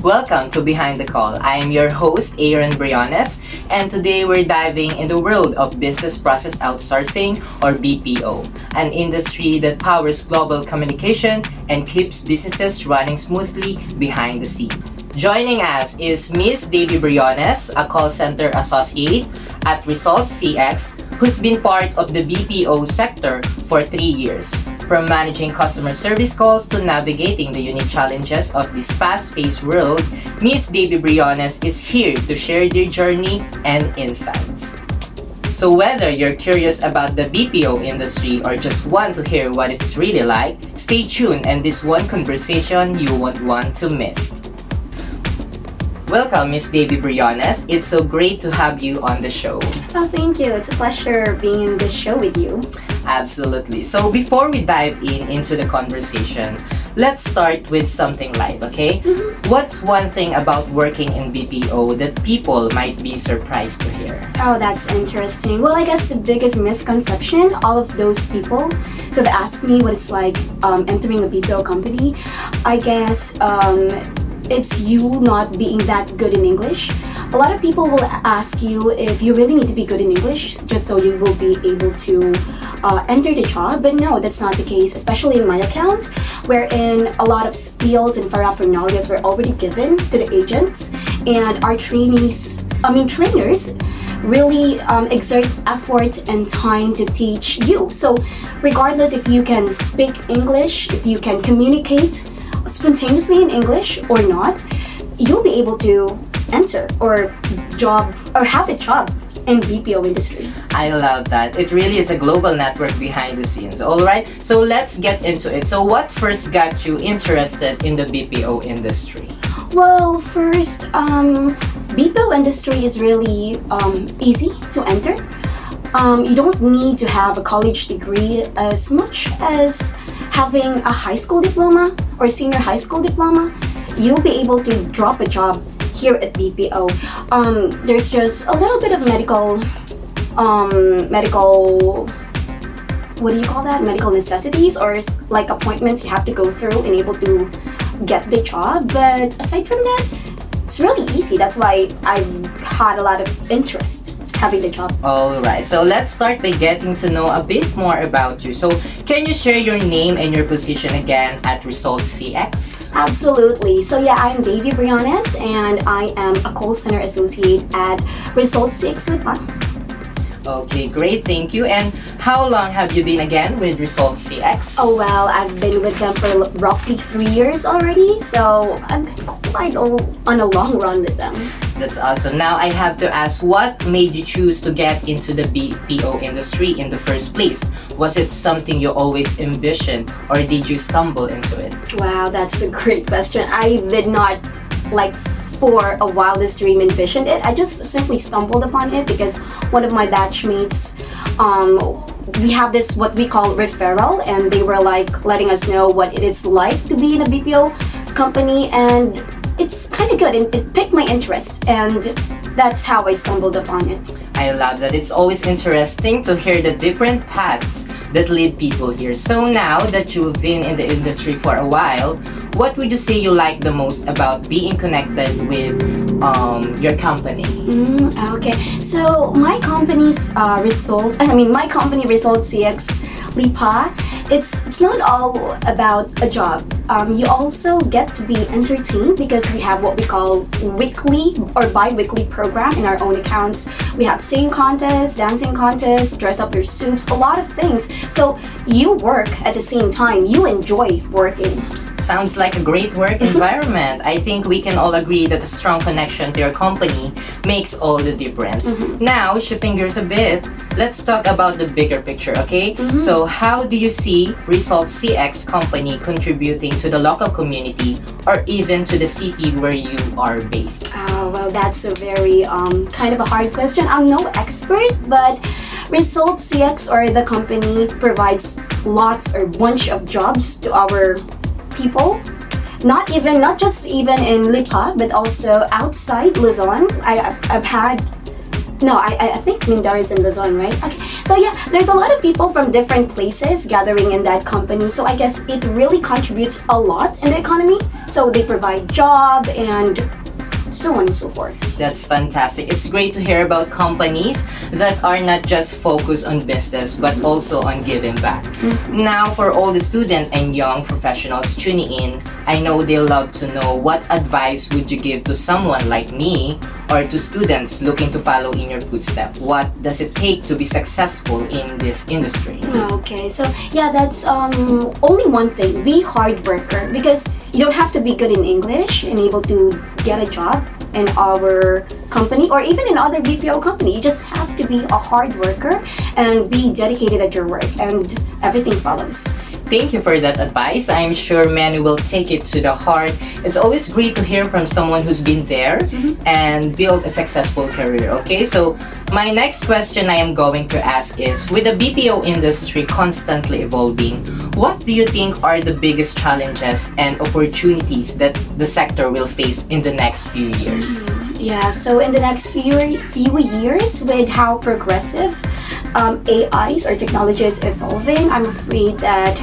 Welcome to Behind the Call. I am your host, Aaron Briones, and today we're diving in the world of business process outsourcing or BPO, an industry that powers global communication and keeps businesses running smoothly behind the scene. Joining us is Miss Davy Briones, a call center associate at Results CX, who's been part of the BPO sector for 3 years. From managing customer service calls to navigating the unique challenges of this fast-paced world, Miss Davy Briones is here to share their journey and insights. So whether you're curious about the BPO industry or just want to hear what it's really like, stay tuned, and this one conversation you won't want to miss. Welcome, Miss Davy Briones. It's so great to have you on the show. Oh, thank you. It's a pleasure being in this show with you. Absolutely. So before we dive into the conversation, let's start with something light, okay? What's one thing about working in BPO that people might be surprised to hear? Oh, that's interesting. Well, I guess the biggest misconception, all of those people who've asked me what it's like entering a BPO company, I guess it's you not being that good in English. A lot of people will ask you if you really need to be good in English just so you will be able to enter the job, but no, that's not the case, especially in my account, wherein a lot of skills and paraphernalias were already given to the agents, and our trainers really exert effort and time to teach you. So regardless if you can speak English, if you can communicate spontaneously in English or not, you'll be able to enter or have a job in BPO industry. I love that. It really is a global network behind the scenes. All right, so let's get into it. So what first got you interested in the BPO industry? Well, first, BPO industry is really easy to enter. You don't need to have a college degree as much as having a high school diploma or senior high school diploma. You'll be able to drop a job here at BPO. There's just a little bit of medical, what do you call that? Medical necessities or like appointments you have to go through and able to get the job. But aside from that, it's really easy. That's why I've had a lot of interest having the job. Alright, so let's start by getting to know a bit more about you. So can you share your name and your position again at Results CX? Absolutely. So yeah, I'm Davy Briones and I am a call center associate at Results CX Lipa. Okay, great, thank you. And how long have you been again with Results CX? Oh well, I've been with them for roughly 3 years already, so I've been quite on a long run with them. That's awesome. Now I have to ask, what made you choose to get into the BPO industry in the first place? Was it something you always envisioned or did you stumble into it? Wow, that's a great question. I did not for a wildest dream envisioned it. I just simply stumbled upon it because one of my batchmates, we have this what we call referral, and they were like letting us know what it is like to be in a BPO company, and it's kind of good and it piqued my interest, and that's how I stumbled upon it. I love that. It's always interesting to hear the different paths that lead people here. So now that you've been in the industry for a while, what would you say you like the most about being connected with your company? Okay, so my company Results CX Lipa, it's not all about a job. You also get to be entertained because we have what we call weekly or bi-weekly program in our own accounts. We have singing contests, dancing contests, dress up your suits, a lot of things. So you work at the same time, you enjoy working. Sounds like a great work environment. I think we can all agree that a strong connection to your company makes all the difference. Now, shifting gears a bit, let's talk about the bigger picture, okay? So how do you see Results CX company contributing to the local community or even to the city where you are based? Oh, well, that's a very kind of a hard question. I'm no expert, but Results CX or the company provides lots or bunch of jobs to our people, not just even in Lipa, but also outside Luzon. I've had No, I think Mindoro is in Luzon, right? Okay. So yeah, there's a lot of people from different places gathering in that company. So I guess it really contributes a lot in the economy. So they provide job and so on and so forth. That's fantastic. It's great to hear about companies that are not just focused on business but also on giving back. Now, for all the student and young professionals tuning in, I know they love to know what advice would you give to someone like me or to students looking to follow in your footsteps. What does it take to be successful in this industry? Okay, so yeah, that's only one thing. Be hard worker because you don't have to be good in English and able to get a job in our company or even in other BPO company. You just have to be a hard worker and be dedicated at your work and everything follows. Thank you for that advice. I'm sure many will take it to the heart. It's always great to hear from someone who's been there and built a successful career. Okay, so my next question I am going to ask is, with the BPO industry constantly evolving, what do you think are the biggest challenges and opportunities that the sector will face in the next few years? Yeah, so in the next few years, with how progressive AIs or technology is evolving, I'm afraid that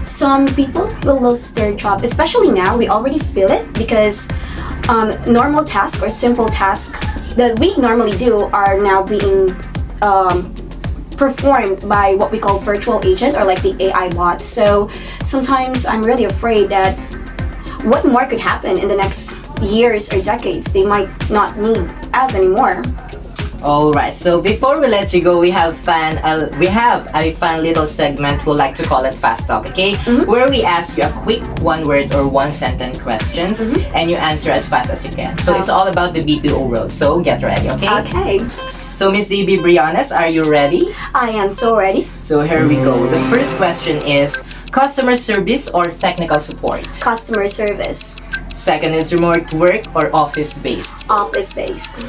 some people will lose their job. Especially now, we already feel it because normal tasks or simple tasks that we normally do are now being performed by what we call virtual agent or like the AI bots. So sometimes I'm really afraid that what more could happen in the next years or decades. They might not need us anymore. Alright, so before we let you go, we have a fun little segment we like to call it Fast Talk, okay? Where we ask you a quick one-word or one-sentence questions and you answer as fast as you can. So it's all about the BPO world, so get ready, okay? Okay. So Miss DB Briones, are you ready? I am so ready. So here we go. The first question is customer service or technical support? Customer service. Second is remote work or office-based? Office-based.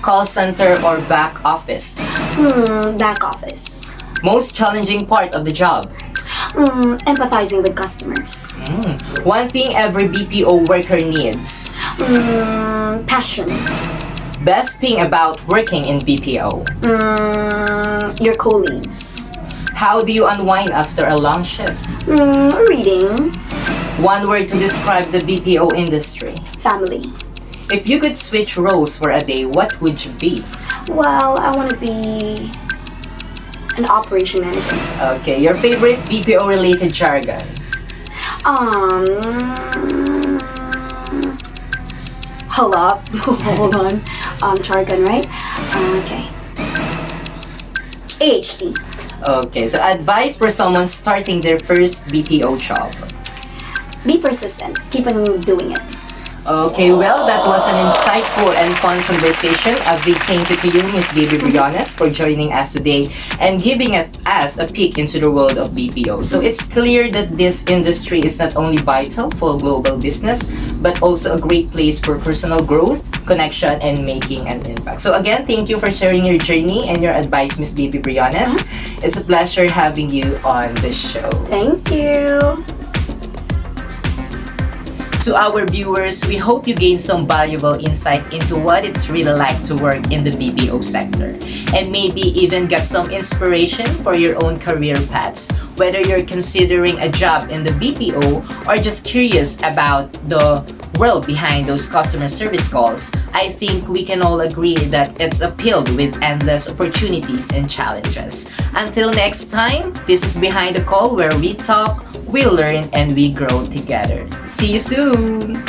Call center or back office? Back office. Most challenging part of the job? Empathizing with customers. One thing every BPO worker needs? Passion. Best thing about working in BPO? Your colleagues. How do you unwind after a long shift? Reading. One word to describe the BPO industry? Family. If you could switch roles for a day, what would you be? Well, I want to be an operation manager. Okay, your favorite BPO related jargon? Hold up. Hold on. Jargon, right? Okay. AHT. Okay, so advice for someone starting their first BPO job? Be persistent. Keep on doing it. Okay, well, that was an insightful and fun conversation. A big thank you to you, Miss Debbie Briones, for joining us today and giving us a peek into the world of BPO. So it's clear that this industry is not only vital for global business, but also a great place for personal growth, connection, and making an impact. So again, thank you for sharing your journey and your advice, Miss Debbie Briones. It's a pleasure having you on this show. Thank you. To our viewers, we hope you gained some valuable insight into what it's really like to work in the BPO sector and maybe even get some inspiration for your own career paths. Whether you're considering a job in the BPO or just curious about the world behind those customer service calls, I think we can all agree that it's filled with endless opportunities and challenges. Until next time, this is Behind the Call, where we talk, we learn, and we grow together. See you soon!